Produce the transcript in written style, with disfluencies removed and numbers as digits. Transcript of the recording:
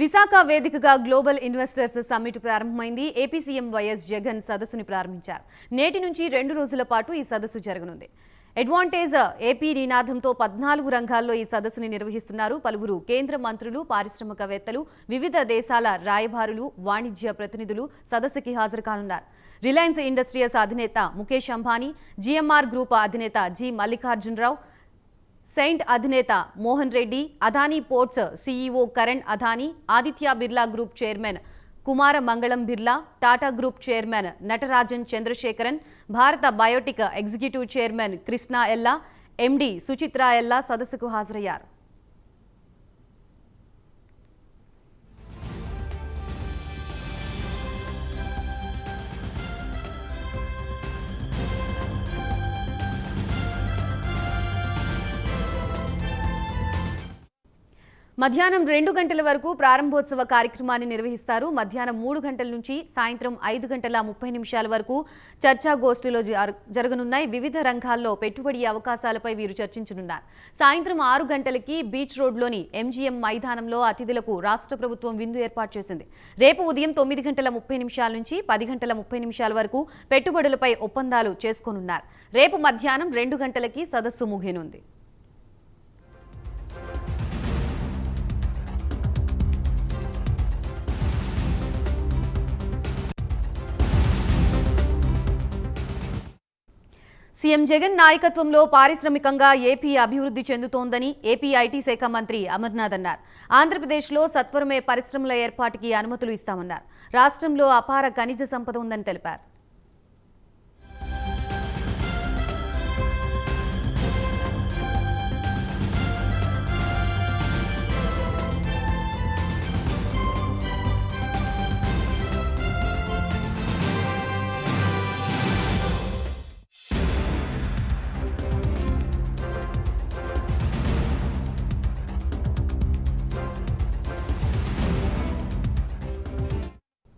విశాఖ వేదికగా global investors summit ప్రారంభమైంది. AP CM YS Jagan సదస్సుని ప్రారంభించారు. నేటి నుంచి 2 రోజుల పాటు ఈ సదస్సు జరగనుంది. అడ్వాంటేజ్ ఏపీ నినాదంతో 14 రంగాల్లో ఈ సదస్సుని నిర్వహిస్తున్నారు. పలువురు కేంద్ర మంత్రులు, పారిశ్రామికవేత్తలు, వివిధ దేశాల రాయబారులు, వాణిజ్య ప్రతినిధులు సదస్సుకి హాజరు కానున్నారు. రిలయన్స్ ఇండస్ట్రీస్ అధినేత ముఖేష్ అంబానీ, జీఎంఆర్ గ్రూప్ అధినేత జి మల్లికార్జునరావు, సెయింట్ అధినేత Mohan Reddy, Adani ports CEO Karan Adani, Aditya Birla group chairman Kumar Mangalam Birla, Tata group chairman Natarajan Chandrasekaran, Bharat biotech executive chairman Krishna ఎల్లా, ఎండీ సుచిత్రా ఎల్లా సదస్సుకు హాజరయ్యారు. మధ్యాహ్నం 2 గంటల వరకు ప్రారంభోత్సవ కార్యక్రమాన్ని నిర్వహిస్తారు. మధ్యాహ్నం 3 గంటల నుంచి సాయంత్రం 5 గంటల 30 నిమిషాల వరకు చర్చాగోష్ఠిలో జరగనున్నాయి. వివిధ రంగాల్లో పెట్టుబడి అవకాశాలపై వీరు చర్చించనున్నారు. సాయంత్రం 6 గంటలకి బీచ్ రోడ్లోని ఎంజీఎం మైదానంలో అతిథులకు రాష్ట్ర ప్రభుత్వం విందు ఏర్పాటు చేసింది. రేపు ఉదయం 9 గంటల 30 నిమిషాల నుంచి 10 గంటల 30 నిమిషాల వరకు పెట్టుబడులపై ఒప్పందాలు చేసుకోనున్నారు. రేపు మధ్యాహ్నం 2 గంటలకి సదస్సు ముగియనుంది. సీఎం జగన్ నాయకత్వంలో పారిశ్రామికంగా ఏపీ అభివృద్ధి చెందుతోందని ఏపీ ఐటీ శాఖ మంత్రి అమర్నాథ్ అన్నారు. ఆంధ్రప్రదేశ్లో సత్వరమే పరిశ్రమల ఏర్పాటుకి అనుమతులు ఇస్తామన్నారు. రాష్ట్రంలో అపార ఖనిజ సంపద ఉందని తెలిపారు.